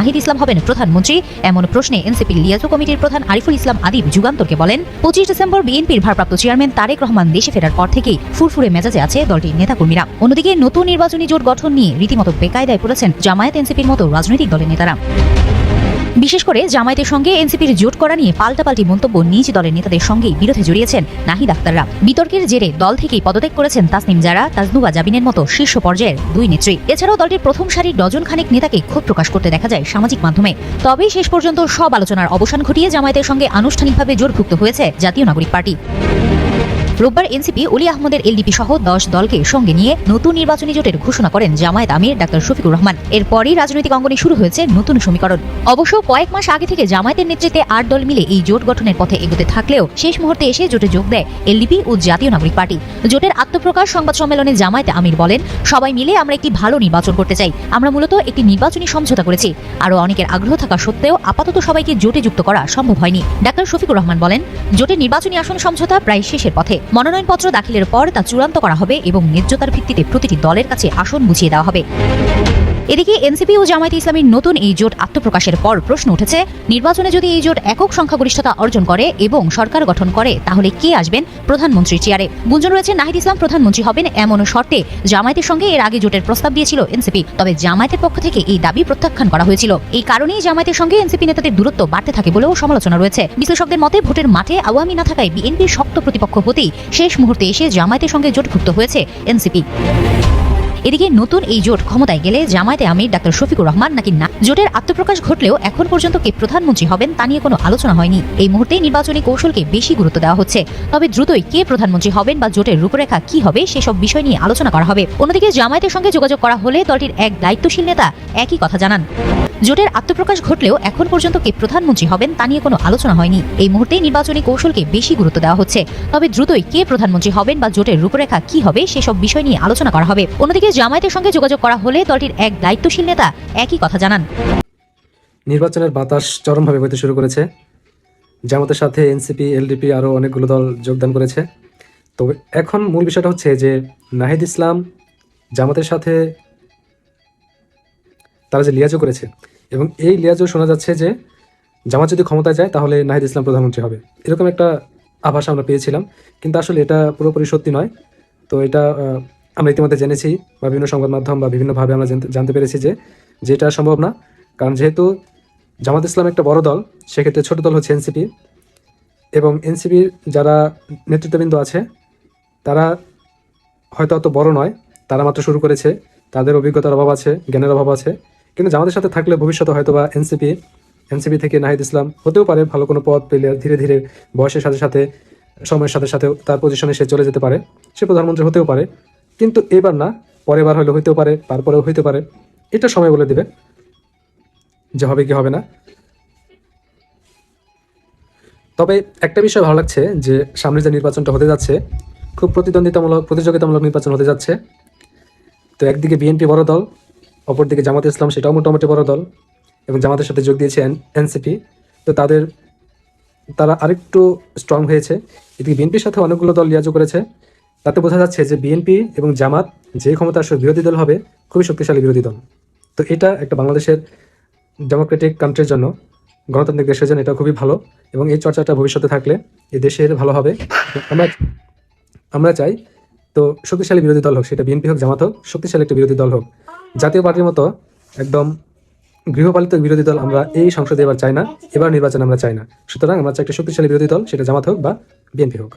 নাহিদ ইসলাম হবেন প্রধানমন্ত্রী, এমন প্রশ্নে এনসিপির লিয়াজো কমিটির প্রধান আরিফুল ইসলাম আদিব যুগান্তরকে বলেন, 25 ডিসেম্বর বিএনপির ভারপ্রাপ্ত চেয়ারম্যান তারেক রহমান দেশে ফেরার পর থেকেই ফুরফুরে মেজাজে আছে দলটির নেতাকর্মীরা। অন্যদিকে নতুন নির্বাচনী জোট গঠন নিয়ে রীতিমতো বেকায়দায় পড়েছেন জামায়াত এনসিপির মতো রাজনৈতিক দলের নেতারা। বিশেষ করে জামায়াতের সঙ্গে এনসিপির জোট করা নিয়ে পাল্টাপাল্টি মন্তব্য নিজ দলের নেতাদের সঙ্গেই বিরোধে জড়িয়েছেন নাহিদ আক্তাররা। বিতর্কের জেরে দল থেকেই পদত্যাগ করেছেন তাসনিম জারা, তাজনুবা জাবিনের মতো শীর্ষ পর্যায়ের দুই নেত্রী। এছাড়াও দলটির প্রথম সারির ডজন খানেক নেতাকে ক্ষোভ প্রকাশ করতে দেখা যায় সামাজিক মাধ্যমে। তবে শেষ পর্যন্ত সব আলোচনার অবসান ঘটিয়ে জামায়াতের সঙ্গে আনুষ্ঠানিকভাবে জোটভুক্ত হয়েছে জাতীয় নাগরিক পার্টি। রোববার এনসিপি অলি আহমদের এলডিপি সহ 10 দলকে সঙ্গে নিয়ে নতুন নির্বাচনী জোটের ঘোষণা করেন জামায়াত আমির ডাক্তার শফিকুর রহমান। এরপরই রাজনৈতিক অঙ্গনে শুরু হয়েছে নতুন সমীকরণ। অবশ্য কয়েক মাস আগে থেকে জামায়াতের নেতৃত্বে 8 দল মিলে এই জোট গঠনের পথে এগোতে থাকলেও শেষ মুহূর্তে এসে জোটে যোগ দেয় এলডিপি ও জাতীয় নাগরিক পার্টি। জোটের আত্মপ্রকাশ সংবাদ সম্মেলনে জামায়াত আমির বলেন, সবাই মিলে আমরা একটি ভালো নির্বাচন করতে চাই। আমরা মূলত একটি নির্বাচনী সমঝোতা করেছি। আরও অনেকের আগ্রহ থাকা সত্ত্বেও আপাতত সবাইকে জোটে যুক্ত করা সম্ভব হয়নি। ডাক্তার শফিকুর রহমান বলেন, জোটের নির্বাচনী আসন সমঝোতা প্রায় শেষের পথে। মনোনয়নপত্র দাখিলের পর তা চূড়ান্ত করা হবে এবং ন্যায্যতার ভিত্তিতে প্রতিটি দলের কাছে আসন বুঝিয়ে দেওয়া হবে। এদিকে এনসিপি ও জামায়াতে ইসলামীর নতুন এই জোট আত্মপ্রকাশের পর প্রশ্ন উঠেছে, নির্বাচনে যদি এই জোট একক সংখ্যাগরিষ্ঠতা অর্জন করে এবং সরকার গঠন করে, তাহলে কে আসবেন প্রধানমন্ত্রীর চেয়ারে? গুঞ্জন রয়েছে নাহিদ ইসলাম প্রধানমন্ত্রী হবেন এমন শর্তে জামায়াতের সঙ্গে এর আগে জোটের প্রস্তাব দিয়েছিল এনসিপি। তবে জামায়াতের পক্ষ থেকে এই দাবি প্রত্যাখ্যান করা হয়েছিল। এই কারণেই জামায়াতের সঙ্গে এনসিপি নেতাদের দূরত্ব বাড়তে থাকে বলেও সমালোচনা রয়েছে। বিশ্লেষকদের মতে ভোটের মাঠে আওয়ামী না থাকায় বিএনপির শক্ত প্রতিপক্ষ হতেই শেষ মুহূর্তে এসে জামায়াতের সঙ্গে জোটভুক্ত হয়েছে এনসিপি। এদিকে নতুন এই জোট ক্ষমতায় গেলে জামায়াতে আমির ডাক্তার শফিকুর রহমান নাকি না? জোটের আত্মপ্রকাশ ঘটলেও এখন পর্যন্ত কে প্রধানমন্ত্রী হবেন তা নিয়ে কোনো আলোচনা হয়নি। এই মুহূর্তে নির্বাচনী কৌশলকে বেশি গুরুত্ব দেওয়া হচ্ছে। তবে দ্রুতই কে প্রধানমন্ত্রী হবেন বা জোটের রূপরেখা কি হবে সেসব বিষয় নিয়ে আলোচনা করা হবে। অন্যদিকে জামায়াতের সঙ্গে যোগাযোগ করা হলে দলটির এক দায়িত্বশীল নেতা একই কথা জানান। জোটের আত্মপ্রকাশ ঘটলেও এখন পর্যন্ত কে প্রধানমন্ত্রী হবেন তা নিয়ে কোনো আলোচনা হয়নি। এই মুহূর্তে নির্বাচনী কৌশলকে বেশি গুরুত্ব দেওয়া হচ্ছে। তবে দ্রুতই কে প্রধানমন্ত্রী হবেন বা জোটের রূপরেখা কি হবে সেসব বিষয় নিয়ে আলোচনা করা হবে। অন্যদিকে জামায়াতের সঙ্গে যোগাযোগ করা হলে দলটির এক দায়িত্বশীল নেতা একই কথা জানান। নির্বাচনের বাতাস চরমভাবে বইতে শুরু করেছে। জামাতের সাথে এনসিপি, এলডিপি আরও অনেকগুলো দল যোগদান করেছে। তবে এখন মূল বিষয়টা হচ্ছে যে নাহিদ ইসলাম জামাতের সাথে তারা যে লিয়াজো করেছে, এবং এই লিয়াজো শোনা যাচ্ছে যে জামাত যদি ক্ষমতায় যায় তাহলে নাহিদ ইসলাম প্রধানমন্ত্রী হবে, এরকম একটা আভাস আমরা পেয়েছিলাম। কিন্তু আসলে এটা পুরোপুরি সত্যি নয়। তো এটা আমরা ইতিমধ্যে জেনেছি বা বিভিন্ন সংবাদ মাধ্যম বা বিভিন্নভাবে আমরা জানতে পেরেছি যে এটা সম্ভব না। কারণ যেহেতু জামাত ইসলাম একটা বড় দল, সেক্ষেত্রে ছোট দল হচ্ছে এনসিপি, এবং এনসিপির যারা নেতৃত্ববৃন্দ আছে তারা হয়তো অত বড় নয়, তারা মাত্র শুরু করেছে, তাদের অভিজ্ঞতার অভাব আছে, জ্ঞানের অভাব আছে। কিন্তু জামাতের সাথে থাকলে ভবিষ্যতে হয়তো বা এনসিপি থেকে নাহিদ ইসলাম হতেও পারে ভালো কোনো পদ পেলে ধীরে ধীরে বয়সের সাথে সাথে সময়ের সাথে সাথে তার পজিশনে সে চলে যেতে পারে, সে প্রধানমন্ত্রী হতেও পারে। কিন্তু এবার না, পরের বার হলে হইতেও পারে, তারপরেও হইতে পারে। এটা সময় বলে দেবে যে হবে কি হবে না। তবে একটা বিষয় ভালো লাগছে যে সামনে যে নির্বাচনটা হতে যাচ্ছে খুব প্রতিযোগিতামূলক নির্বাচন হতে যাচ্ছে। তো একদিকে বিএনপি বড় দল, অপরদিকে জামাত ইসলাম সেটাও মোটামুটি বড় দল, এবং জামাতের সাথে যোগ দিয়েছে এনসিপি। তো তারা আরেকটু স্ট্রং হয়েছে। এদিকে বিএনপির সাথে অনেকগুলো দল লিয়াজো করেছে। তাতে বোঝা যাচ্ছে যে বিএনপি এবং জামাত যে ক্ষমতা আসলে বিরোধী দল হবে, খুবই শক্তিশালী বিরোধী দল। তো এটা একটা বাংলাদেশের ডেমোক্রেটিক কান্ট্রির জন্য, গণতান্ত্রিক দেশের জন্য এটা খুবই ভালো, এবং এই চর্চাটা ভবিষ্যতে থাকলে এই দেশের ভালো হবে। আমরা চাই তো শক্তিশালী বিরোধী দল হোক, সেটা বিএনপি হোক, জামাত হোক, শক্তিশালী একটা বিরোধী দল হোক। জাতীয় পার্টির মতো একদম গৃহপালিত বিরোধী দল আমরা এই সংসদে এবার চাই না, এবার নির্বাচন আমরা চাই না। সুতরাং আমরা চাই একটা শক্তিশালী বিরোধী দল, সেটা জামাত হোক বা বিএনপি হোক।